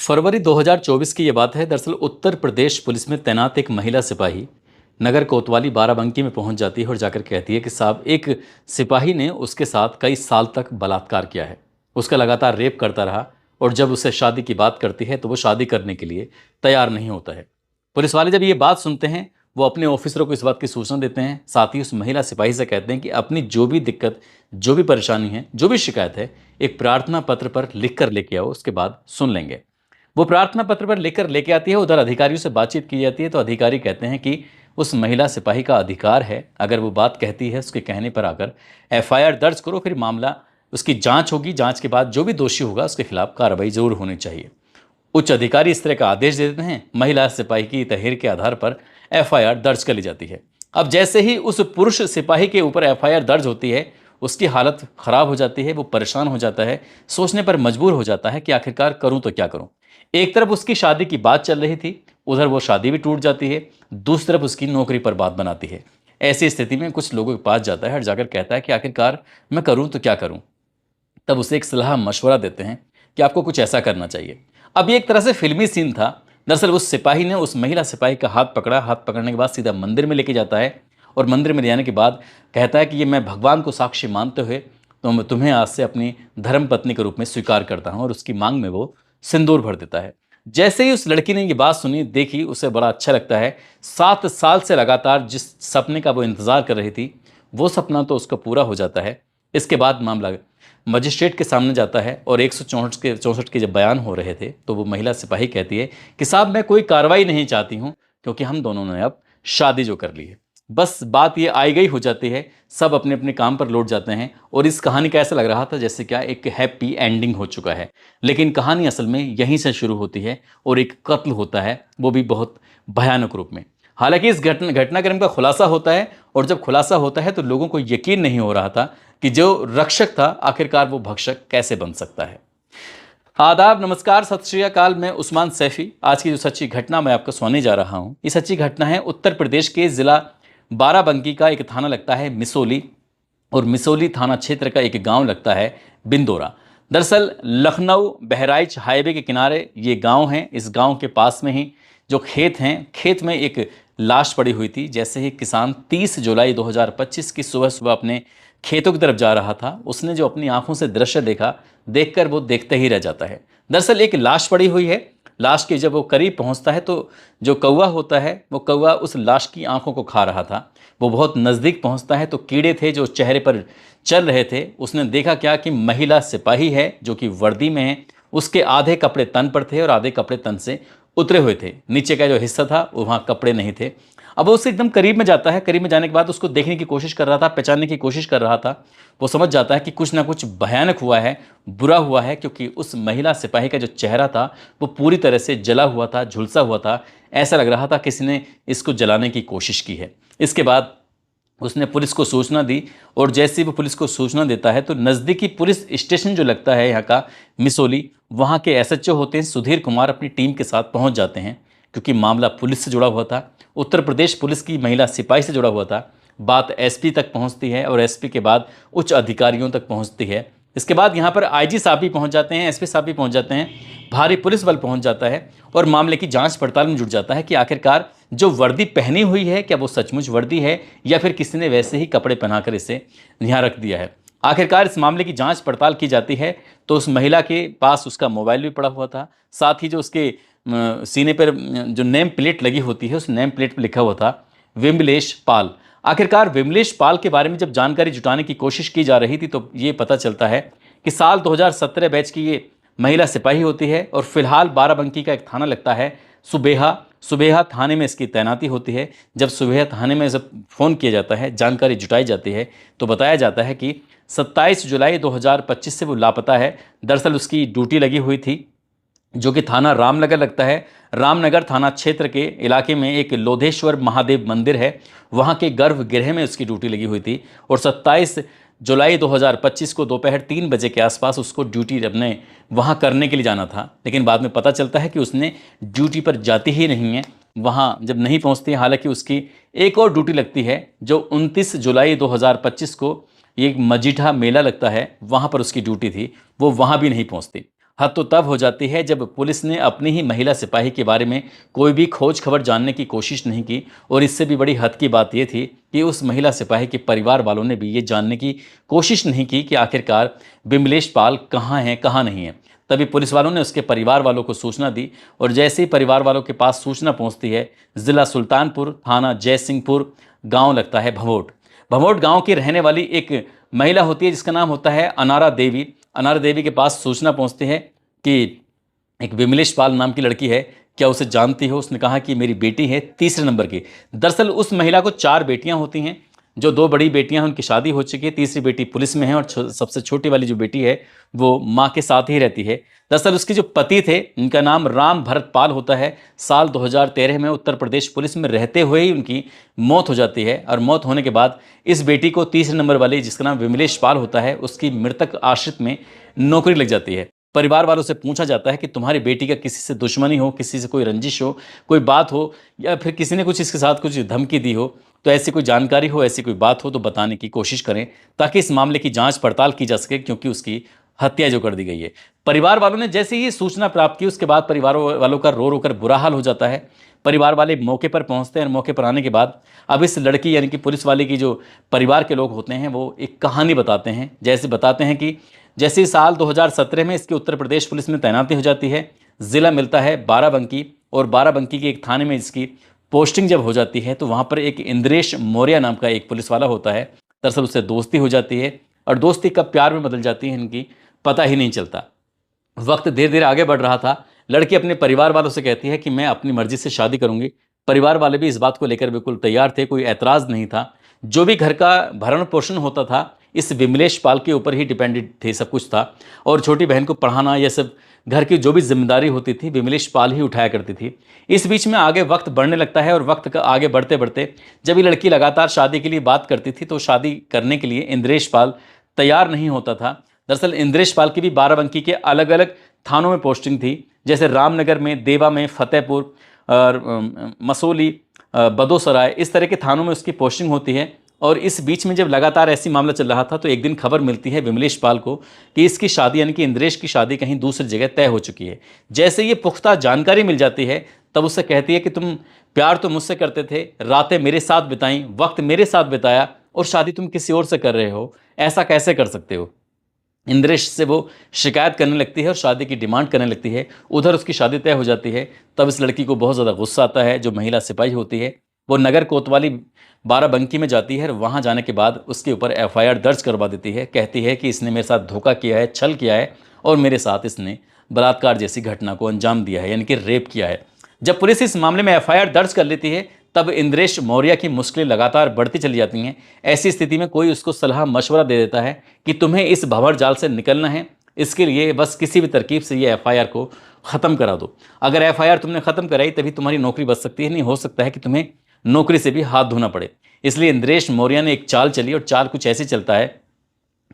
फरवरी 2024 की ये बात है। दरअसल उत्तर प्रदेश पुलिस में तैनात एक महिला सिपाही नगर कोतवाली बाराबंकी में पहुंच जाती है और जाकर कहती है कि साहब, एक सिपाही ने उसके साथ कई साल तक बलात्कार किया है, उसका लगातार रेप करता रहा और जब उससे शादी की बात करती है तो वो शादी करने के लिए तैयार नहीं होता है। पुलिस वाले जब ये बात सुनते हैं, वो अपने ऑफिसरों को इस बात की सूचना देते हैं, साथ ही उस महिला सिपाही से कहते हैं कि अपनी जो भी दिक्कत, जो भी परेशानी है, जो भी शिकायत है, एक प्रार्थना पत्र पर लिख कर लेके आओ, उसके बाद सुन लेंगे। वो प्रार्थना पत्र पर लिखकर लेके आती है। उधर अधिकारियों से बातचीत की जाती है तो अधिकारी कहते हैं कि उस महिला सिपाही का अधिकार है, अगर वो बात कहती है उसके कहने पर आकर एफआईआर दर्ज करो, फिर मामला उसकी जांच होगी, जांच के बाद जो भी दोषी होगा उसके खिलाफ कार्रवाई जरूर होनी चाहिए। उच्च अधिकारी इस तरह का आदेश दे देते हैं। महिला सिपाही की तहरीर के आधार पर एफआईआर दर्ज कर ली जाती है। अब जैसे ही उस पुरुष सिपाही के ऊपर एफआईआर दर्ज होती है, उसकी हालत खराब हो जाती है, वो परेशान हो जाता है, सोचने पर मजबूर हो जाता है कि आखिरकार करूं तो क्या करूं। एक तरफ उसकी शादी की बात चल रही थी, उधर वो शादी भी टूट जाती है, दूसरी तरफ उसकी नौकरी पर बात बनाती है। ऐसी स्थिति में कुछ लोगों के पास जाता है और जाकर कहता है कि आखिरकार मैं करूं तो क्या करूं। तब उसे एक सलाह मशवरा देते हैं कि आपको कुछ ऐसा करना चाहिए। अब ये एक तरह से फिल्मी सीन था। दरअसल उस सिपाही ने उस महिला सिपाही का हाथ पकड़ा, हाथ पकड़ने के बाद सीधा मंदिर में लेके जाता है और मंदिर में ले जाने के बाद कहता है कि ये मैं भगवान को साक्षी मानते हुए तो मैं तुम्हें आज से अपनी धर्म पत्नी के रूप में स्वीकार करता हूँ, और उसकी मांग में वो सिंदूर भर देता है। जैसे ही उस लड़की ने ये बात सुनी, देखी, उसे बड़ा अच्छा लगता है। 7 साल से लगातार जिस सपने का वो इंतजार कर रही थी, वो सपना तो उसका पूरा हो जाता है। इसके बाद मामला मजिस्ट्रेट के सामने जाता है और 164 के जब बयान हो रहे थे तो वो महिला सिपाही कहती है कि साहब, मैं कोई कार्रवाई नहीं चाहती हूँ, क्योंकि हम दोनों ने अब शादी जो कर ली है। बस बात ये आई गई हो जाती है, सब अपने अपने काम पर लौट जाते हैं। और इस कहानी का ऐसा लग रहा था जैसे क्या एक हैप्पी एंडिंग हो चुका है, लेकिन कहानी असल में यहीं से शुरू होती है और एक कत्ल होता है, वो भी बहुत भयानक रूप में। हालांकि इस घटनाक्रम का खुलासा होता है, और जब खुलासा होता है तो लोगों को यकीन नहीं हो रहा था कि जो रक्षक था आखिरकार वो भक्षक कैसे बन सकता है। आदाब, नमस्कार, सत श्री अकाल। मैं उस्मान सैफी। आज की जो सच्ची घटना मैं आपको सुनाने जा रहा हूँ, ये सच्ची घटना है उत्तर प्रदेश के जिला बाराबंकी का एक थाना लगता है मिसोली, और मिसोली थाना क्षेत्र का एक गांव लगता है बिंदोरा। दरअसल लखनऊ बहराइच हाईवे के किनारे ये गांव है। इस गांव के पास में ही जो खेत हैं, खेत में एक लाश पड़ी हुई थी। जैसे ही किसान 30 जुलाई 2025 की सुबह सुबह अपने खेतों की तरफ जा रहा था, उसने जो अपनी आंखों से दृश्य देखा, देखकर वो देखते ही रह जाता है। दरअसल एक लाश पड़ी हुई है। लाश के जब वो करीब पहुंचता है तो जो कौवा होता है, वो कौवा उस लाश की आंखों को खा रहा था। वो बहुत नज़दीक पहुंचता है तो कीड़े थे जो चेहरे पर चल रहे थे। उसने देखा क्या कि महिला सिपाही है जो कि वर्दी में है। उसके आधे कपड़े तन पर थे और आधे कपड़े तन से उतरे हुए थे। नीचे का जो हिस्सा था वहाँ कपड़े नहीं थे। अब वो उससे एकदम करीब में जाता है। करीब में जाने के बाद उसको देखने की कोशिश कर रहा था, पहचानने की कोशिश कर रहा था। वो समझ जाता है कि कुछ ना कुछ भयानक हुआ है, बुरा हुआ है, क्योंकि उस महिला सिपाही का जो चेहरा था वो पूरी तरह से जला हुआ था, झुलसा हुआ था। ऐसा लग रहा था किसी ने इसको जलाने की कोशिश की है। इसके बाद उसने पुलिस को सूचना दी, और जैसे ही वो पुलिस को सूचना देता है तो नज़दीकी पुलिस स्टेशन जो लगता है यहाँ का मिसोली, वहाँ के एसएचओ होते हैं सुधीर कुमार, अपनी टीम के साथ पहुँच जाते हैं। क्योंकि मामला पुलिस से जुड़ा हुआ था, उत्तर प्रदेश पुलिस की महिला सिपाही से जुड़ा हुआ था। बात एसपी तक पहुँचती है और एसपी के बाद उच्च अधिकारियों तक पहुँचती है। इसके बाद यहाँ पर आईजी साहब भी पहुँच जाते हैं, एसपी साहब भी पहुँच जाते हैं, भारी पुलिस बल पहुँच जाता है और मामले की जाँच पड़ताल में जुट जाता है कि आखिरकार जो वर्दी पहनी हुई है, क्या वो सचमुच वर्दी है या फिर किसी ने वैसे ही कपड़े पहनाकर इसे यहाँ रख दिया है। आखिरकार इस मामले की जांच पड़ताल की जाती है तो उस महिला के पास उसका मोबाइल भी पड़ा हुआ था। साथ ही जो उसके सीने पर जो नेम प्लेट लगी होती है, उस नेम प्लेट पर लिखा हुआ था विमलेश पाल। आखिरकार विमलेश पाल के बारे में जब जानकारी जुटाने की कोशिश की जा रही थी तो ये पता चलता है कि साल 2017 बैच की ये महिला सिपाही होती है और फिलहाल बाराबंकी का एक थाना लगता है सुबेहा थाने में इसकी तैनाती होती है। जब सुबेहा थाने में जब फ़ोन किया जाता है, जानकारी जुटाई जाती है, तो बताया जाता है कि 27 जुलाई 2025 से वो लापता है। दरअसल उसकी ड्यूटी लगी हुई थी जो कि थाना रामनगर लगता है। रामनगर थाना क्षेत्र के इलाके में एक लोधेश्वर महादेव मंदिर है, वहाँ के गर्भगृह में उसकी ड्यूटी लगी हुई थी। और 27 जुलाई 2025 को दोपहर 3 बजे के आसपास उसको ड्यूटी अपने वहाँ करने के लिए जाना था। लेकिन बाद में पता चलता है कि उसने ड्यूटी पर जाती ही नहीं है, वहाँ जब नहीं पहुँचती है। हालांकि उसकी एक और ड्यूटी लगती है जो 29 जुलाई 2025 को एक मजीठा मेला लगता है, वहाँ पर उसकी ड्यूटी थी, वो वहाँ भी नहीं पहुँचती। हद तो तब हो जाती है जब पुलिस ने अपनी ही महिला सिपाही के बारे में कोई भी खोज खबर जानने की कोशिश नहीं की। और इससे भी बड़ी हद की बात यह थी कि उस महिला सिपाही के परिवार वालों ने भी ये जानने की कोशिश नहीं की कि आखिरकार विमलेश पाल कहाँ हैं कहाँ नहीं है। तभी पुलिस वालों ने उसके परिवार वालों को सूचना दी और जैसे ही परिवार वालों के पास सूचना पहुंचती है, जिला सुल्तानपुर, थाना जयसिंहपुर, गांव लगता है भमोट। भमोट गांव की रहने वाली एक महिला होती है जिसका नाम होता है अनारा देवी। अनारा देवी के पास सूचना पहुंचती है कि एक विमलेश पाल नाम की लड़की है, क्या उसे जानती हो? उसने कहा कि मेरी बेटी है 3रे नंबर की। दरअसल उस महिला को 4 बेटियां होती हैं। जो 2 बड़ी बेटियां हैं उनकी शादी हो चुकी है, तीसरी बेटी पुलिस में है और सबसे छोटी वाली जो बेटी है वो माँ के साथ ही रहती है। दरअसल उसके जो पति थे उनका नाम राम भरत पाल होता है। साल 2013 में उत्तर प्रदेश पुलिस में रहते हुए ही उनकी मौत हो जाती है और मौत होने के बाद इस बेटी को 3रे नंबर वाली जिसका नाम विमलेश पाल होता है उसकी मृतक आश्रित में नौकरी लग जाती है। परिवार वालों से पूछा जाता है कि तुम्हारी बेटी का किसी से दुश्मनी हो, किसी से कोई रंजिश हो, कोई बात हो या फिर किसी ने कुछ इसके साथ कुछ धमकी दी हो, तो ऐसी कोई जानकारी हो, ऐसी कोई बात हो तो बताने की कोशिश करें ताकि इस मामले की जांच पड़ताल की जा सके, क्योंकि उसकी हत्या जो कर दी गई है। परिवार वालों ने जैसे ही सूचना प्राप्त की उसके बाद परिवार वालों का रो रो कर बुरा हाल हो जाता है। परिवार वाले मौके पर पहुंचते हैं और मौके पर आने के बाद अब इस लड़की यानी कि पुलिस वाले की जो परिवार के लोग होते हैं वो एक कहानी बताते हैं। जैसे बताते हैं कि जैसे साल 2017 में इसकी उत्तर प्रदेश पुलिस में तैनाती हो जाती है, ज़िला मिलता है बाराबंकी और बाराबंकी के एक थाने में इसकी पोस्टिंग जब हो जाती है तो वहाँ पर एक इंद्रेश मौर्य नाम का एक पुलिस वाला होता है। दरअसल उससे दोस्ती हो जाती है और दोस्ती कब प्यार में बदल जाती है इनकी पता ही नहीं चलता। वक्त धीरे धीरे आगे बढ़ रहा था। लड़की अपने परिवार वालों से कहती है कि मैं अपनी मर्जी से शादी करूंगी। परिवार वाले भी इस बात को लेकर बिल्कुल तैयार थे, कोई ऐतराज़ नहीं था। जो भी घर का भरण पोषण होता था इस विमलेश पाल के ऊपर ही डिपेंडेंट थे, सब कुछ था। और छोटी बहन को पढ़ाना, यह सब घर की जो भी जिम्मेदारी होती थी विमलेश पाल ही उठाया करती थी। इस बीच में आगे वक्त बढ़ने लगता है और वक्त का आगे बढ़ते बढ़ते जब ये लड़की लगातार शादी के लिए बात करती थी तो शादी करने के लिए इंद्रेश पाल तैयार नहीं होता था। दरअसल इंद्रेश पाल की भी बाराबंकी के अलग अलग थानों में पोस्टिंग थी, जैसे रामनगर में, देवा में, फतेहपुर और मसोली, बदोसराय, इस तरह के थानों में उसकी पोस्टिंग होती है। और इस बीच में जब लगातार ऐसी मामला चल रहा था तो एक दिन खबर मिलती है विमलेश पाल को कि इसकी शादी यानी कि इंद्रेश की शादी कहीं दूसरी जगह तय हो चुकी है। जैसे ये पुख्ता जानकारी मिल जाती है तब उससे कहती है कि तुम प्यार तो मुझसे करते थे, रातें मेरे साथ बिताई, वक्त मेरे साथ बिताया और शादी तुम किसी और से कर रहे हो, ऐसा कैसे कर सकते हो? इंद्रेश से वो शिकायत करने लगती है और शादी की डिमांड करने लगती है। उधर उसकी शादी तय हो जाती है। तब इस लड़की को बहुत ज़्यादा गुस्सा आता है। जो महिला सिपाही होती है वो नगर कोतवाली बाराबंकी में जाती है और वहाँ जाने के बाद उसके ऊपर एफआईआर दर्ज करवा देती है। कहती है कि इसने मेरे साथ धोखा किया है, छल किया है और मेरे साथ इसने बलात्कार जैसी घटना को अंजाम दिया है, यानी कि रेप किया है। जब पुलिस इस मामले में एफआईआर दर्ज कर लेती है तब इंद्रेश मौर्य की मुश्किलें लगातार बढ़ती चली जाती हैं। ऐसी स्थिति में कोई उसको सलाह मशवरा दे देता है कि तुम्हें इस भंवर जाल से निकलना है, इसके लिए बस किसी भी तरकीब से ये एफआईआर को ख़त्म करा दो। अगर एफआईआर तुमने ख़त्म कराई तभी तुम्हारी नौकरी बच सकती है, नहीं हो सकता है कि तुम्हें नौकरी से भी हाथ धोना पड़े। इसलिए इंद्रेश मौर्य ने एक चाल चली और चाल कुछ ऐसे चलता है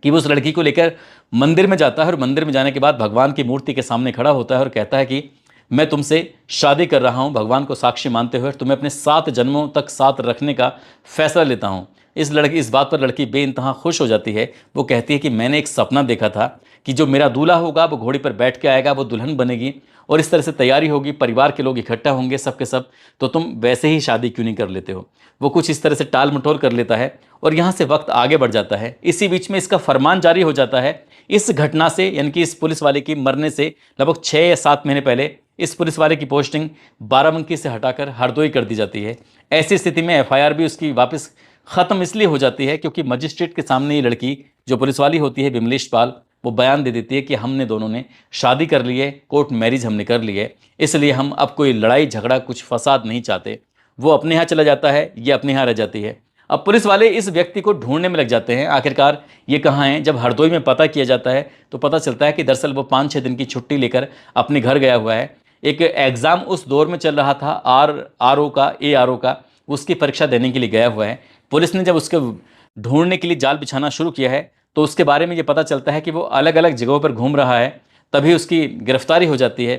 कि वो उस लड़की को लेकर मंदिर में जाता है और मंदिर में जाने के बाद भगवान की मूर्ति के सामने खड़ा होता है और कहता है कि मैं तुमसे शादी कर रहा हूँ, भगवान को साक्षी मानते हुए तुम्हें अपने 7 जन्मों तक साथ रखने का फैसला लेता हूँ। इस बात पर लड़की बेइंतहा खुश हो जाती है। वो कहती है कि मैंने एक सपना देखा था कि जो मेरा दूल्हा होगा वो घोड़ी पर बैठ के आएगा, वो दुल्हन बनेगी और इस तरह से तैयारी होगी, परिवार के लोग इकट्ठा होंगे सब के सब, तो तुम वैसे ही शादी क्यों नहीं कर लेते हो? वो कुछ इस तरह से टाल मटोल कर लेता है और यहाँ से वक्त आगे बढ़ जाता है। इसी बीच में इसका फरमान जारी हो जाता है। इस घटना से यानी कि इस पुलिस वाले की मरने से लगभग 6 या 7 महीने पहले इस पुलिस वाले की पोस्टिंग बाराबंकी से हटाकर हरदोई कर दी जाती है। ऐसी स्थिति में एफआईआर भी उसकी वापस ख़त्म इसलिए हो जाती है क्योंकि मजिस्ट्रेट के सामने ये लड़की जो पुलिस वाली होती है विमलेश पाल, वो बयान दे देती है कि हमने दोनों ने शादी कर ली है, कोर्ट मैरिज हमने कर ली है, इसलिए हम अब कोई लड़ाई झगड़ा कुछ फसाद नहीं चाहते। वो अपने यहाँ चला जाता है, ये अपने यहाँ रह जाती है। अब पुलिस वाले इस व्यक्ति को ढूंढने में लग जाते हैं, आखिरकार ये कहाँ है। जब हरदोई में पता किया जाता है तो पता चलता है कि दरअसल वो 5-6 दिन की छुट्टी लेकर अपने घर गया हुआ है। एक एग्ज़ाम उस दौर में चल रहा था आरओ का, उसकी परीक्षा देने के लिए गया हुआ है। पुलिस ने जब उसके ढूंढने के लिए जाल बिछाना शुरू किया है तो उसके बारे में ये पता चलता है कि वो अलग अलग जगहों पर घूम रहा है। तभी उसकी गिरफ्तारी हो जाती है।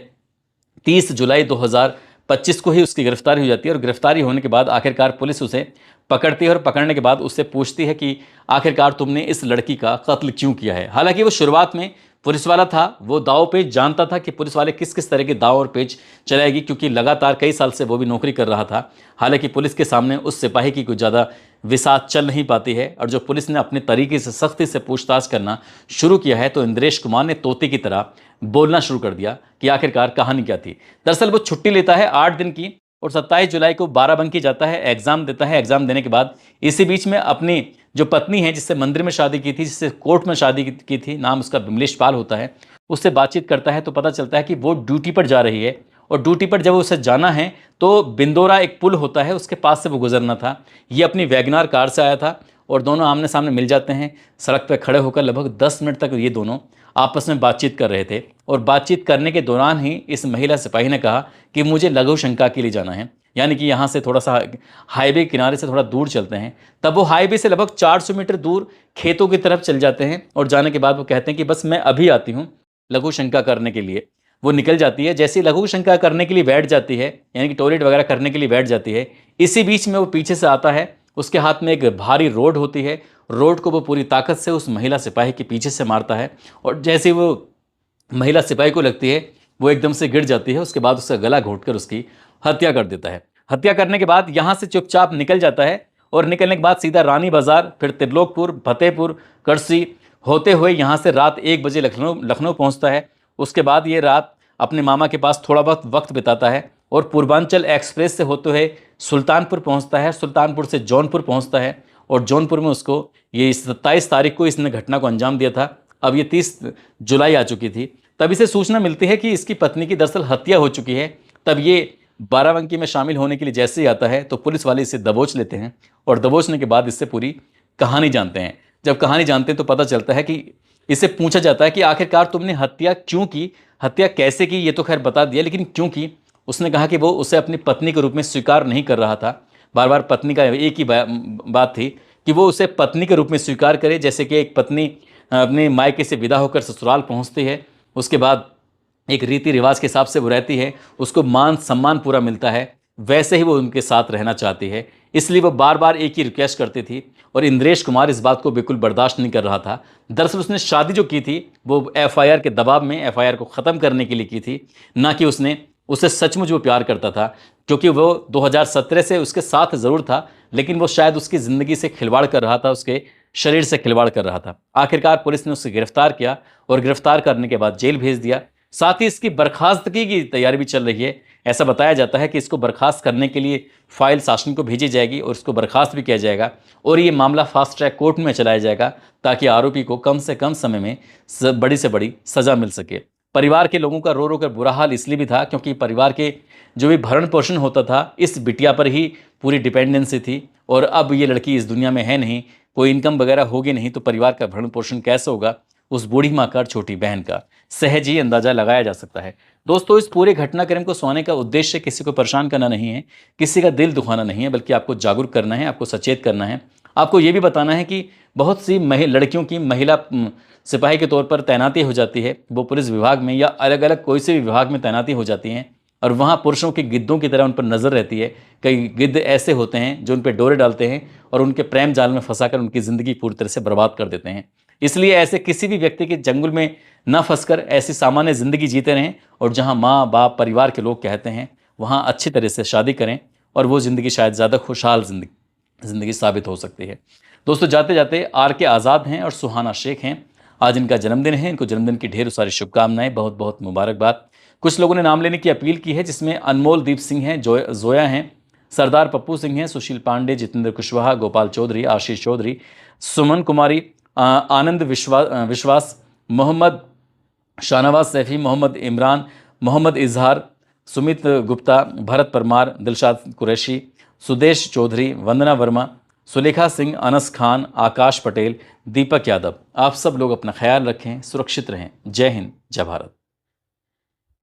30 जुलाई 2025 को ही उसकी गिरफ्तारी हो जाती है और गिरफ्तारी होने के बाद आखिरकार पुलिस उसे पकड़ती है और पकड़ने के बाद उससे पूछती है कि आखिरकार तुमने इस लड़की का कत्ल क्यों किया है। हालांकि वो शुरुआत में पुलिस वाला था वो दाव पेच जानता था कि पुलिस वाले किस किस तरह के दाव और पेच चलाएगी, क्योंकि लगातार कई साल से वो भी नौकरी कर रहा था। हालांकि पुलिस के सामने उस सिपाही की कुछ ज़्यादा विसात चल नहीं पाती है, और जो पुलिस ने अपने तरीके से सख्ती से पूछताछ करना शुरू किया है तो इंद्रेश कुमार ने तोते की तरह बोलना शुरू कर दिया कि आखिरकार कहानी क्या थी। दरअसल वो छुट्टी लेता है 8 दिन की और 27 जुलाई को बाराबंकी जाता है, एग्जाम देता है। एग्जाम देने के बाद इसी बीच में अपनी जो पत्नी है, जिससे मंदिर में शादी की थी, जिससे कोर्ट में शादी की थी, नाम उसका बिमलेश पाल होता है, उससे बातचीत करता है तो पता चलता है कि वो ड्यूटी पर जा रही है। और ड्यूटी पर जब उसे जाना है तो बिंदोरा एक पुल होता है, उसके पास से वो गुजरना था। ये अपनी वैगनार कार से आया था और दोनों आमने सामने मिल जाते हैं। सड़क पर खड़े होकर लगभग 10 मिनट तक ये दोनों आपस में बातचीत कर रहे थे, और बातचीत करने के दौरान ही इस महिला सिपाही ने कहा कि मुझे लघु शंका के लिए जाना है, यानी कि यहाँ से थोड़ा सा हाईवे किनारे से थोड़ा दूर चलते हैं। तब वो हाईवे से लगभग 400 मीटर दूर खेतों की तरफ चल जाते हैं, और जाने के बाद वो कहते हैं कि बस मैं अभी आती हूँ लघु शंका करने के लिए। वो निकल जाती है। जैसे ही लघु शंका करने के लिए बैठ जाती है, यानी कि टॉयलेट वगैरह करने के लिए बैठ जाती है, इसी बीच में वो पीछे से आता है। उसके हाथ में एक भारी रोड होती है, रोड को वो पूरी ताकत से उस महिला सिपाही के पीछे से मारता है, और जैसे वो महिला सिपाही को लगती है वो एकदम से गिर जाती है। उसके बाद उसका गला घोंटकर उसकी हत्या कर देता है। हत्या करने के बाद यहाँ से चुपचाप निकल जाता है, और निकलने के बाद सीधा रानी बाजार, फिर त्रिलोकपुर, फतेहपुर, करसी होते हुए यहाँ से रात 1 बजे लखनऊ पहुँचता है। उसके बाद ये रात अपने मामा के पास थोड़ा बहुत वक्त बिताता है, और पूर्वांचल एक्सप्रेस से होते हुए सुल्तानपुर पहुँचता है। सुल्तानपुर से जौनपुर पहुँचता है, और जौनपुर में उसको ये 27 तारीख को इसने घटना को अंजाम दिया था। अब ये 30 जुलाई आ चुकी थी। तब इसे सूचना मिलती है कि इसकी पत्नी की दरअसल हत्या हो चुकी है। तब ये बाराबंकी में शामिल होने के लिए जैसे ही आता है तो पुलिस वाले इसे दबोच लेते हैं, और दबोचने के बाद इससे पूरी कहानी जानते हैं। जब कहानी जानते हैं तो पता चलता है कि इससे पूछा जाता है कि आखिरकार तुमने हत्या क्यों की, हत्या कैसे की, ये तो खैर बता दिया, लेकिन क्यों की। उसने कहा कि वो उसे अपनी पत्नी के रूप में स्वीकार नहीं कर रहा था। बार बार पत्नी का एक ही बात थी कि वो उसे पत्नी के रूप में स्वीकार करे। जैसे कि एक पत्नी अपने मायके से विदा होकर ससुराल पहुंचती है, उसके बाद एक रीति रिवाज के हिसाब से वो रहती है, उसको मान सम्मान पूरा मिलता है, वैसे ही वो उनके साथ रहना चाहती है। इसलिए वो बार बार एक ही रिक्वेस्ट करती थी, और इंद्रेश कुमार इस बात को बिल्कुल बर्दाश्त नहीं कर रहा था। दरअसल उसने शादी जो की थी वो एफआईआर के दबाव में, एफआईआर को ख़त्म करने के लिए की थी, ना कि उसने उसे सचमुच वो प्यार करता था। क्योंकि वो 2017 से उसके साथ ज़रूर था, लेकिन वो शायद उसकी ज़िंदगी से खिलवाड़ कर रहा था, उसके शरीर से खिलवाड़ कर रहा था। आखिरकार पुलिस ने उसे गिरफ्तार किया, और गिरफ्तार करने के बाद जेल भेज दिया। साथ ही इसकी बर्खास्तगी की तैयारी भी चल रही है। ऐसा बताया जाता है कि इसको बर्खास्त करने के लिए फाइल शासन को भेजी जाएगी, और इसको बर्खास्त भी किया जाएगा, और ये मामला फास्ट ट्रैक कोर्ट में चलाया जाएगा, ताकि आरोपी को कम से कम समय में बड़ी से बड़ी सज़ा मिल सके। परिवार के लोगों का रो रो कर बुरा हाल इसलिए भी था क्योंकि परिवार के जो भी भरण पोषण होता था, इस बिटिया पर ही पूरी डिपेंडेंसी थी, और अब ये लड़की इस दुनिया में है नहीं, कोई इनकम वगैरह होगी नहीं, तो परिवार का भरण पोषण कैसे होगा उस बूढ़ी माँ का और छोटी बहन का, सहज ही अंदाजा लगाया जा सकता है। दोस्तों, इस पूरे घटनाक्रम को सुनाने का उद्देश्य किसी को परेशान करना नहीं है, किसी का दिल दुखाना नहीं है, बल्कि आपको जागरूक करना है, आपको सचेत करना है। आपको ये भी बताना है कि बहुत सी लड़कियों की महिला सिपाही के तौर पर तैनाती हो जाती है, वो पुलिस विभाग में या अलग अलग कोई से भी विभाग में तैनाती हो जाती हैं, और वहाँ पुरुषों की गिद्धों की तरह उन पर नज़र रहती है। कई गिद्ध ऐसे होते हैं जो उन पर डोरे डालते हैं और उनके प्रेम जाल में फंसाकर उनकी ज़िंदगी पूरी तरह से बर्बाद कर देते हैं। इसलिए ऐसे किसी भी व्यक्ति के चंगुल में न फंसकर ऐसी सामान्य ज़िंदगी जीते रहें, और जहाँ माँ बाप परिवार के लोग कहते हैं वहाँ अच्छी तरह से शादी करें, और वो ज़िंदगी शायद ज़्यादा खुशहाल ज़िंदगी साबित हो सकती है। दोस्तों, जाते जाते RK आज़ाद हैं और सुहाना शेख हैं, आज इनका जन्मदिन है। इनको जन्मदिन की ढेर सारी शुभकामनाएं, बहुत बहुत मुबारकबाद। कुछ लोगों ने नाम लेने की अपील की है, जिसमें अनमोल दीप सिंह हैं, जोया हैं, सरदार पप्पू सिंह हैं, सुशील पांडे, जितेंद्र कुशवाहा, गोपाल चौधरी, आशीष चौधरी, सुमन कुमारी, आनंद विश्वास, मोहम्मद शाहनवाज सैफी, मोहम्मद इमरान, मोहम्मद इजहार, सुमित गुप्ता, भरत परमार, दिलशाद कुरैशी, सुदेश चौधरी, वंदना वर्मा, सुलेखा सिंह, अनस खान, आकाश पटेल, दीपक यादव। आप सब लोग अपना ख्याल रखें, सुरक्षित रहें। जय हिंद, जय भारत।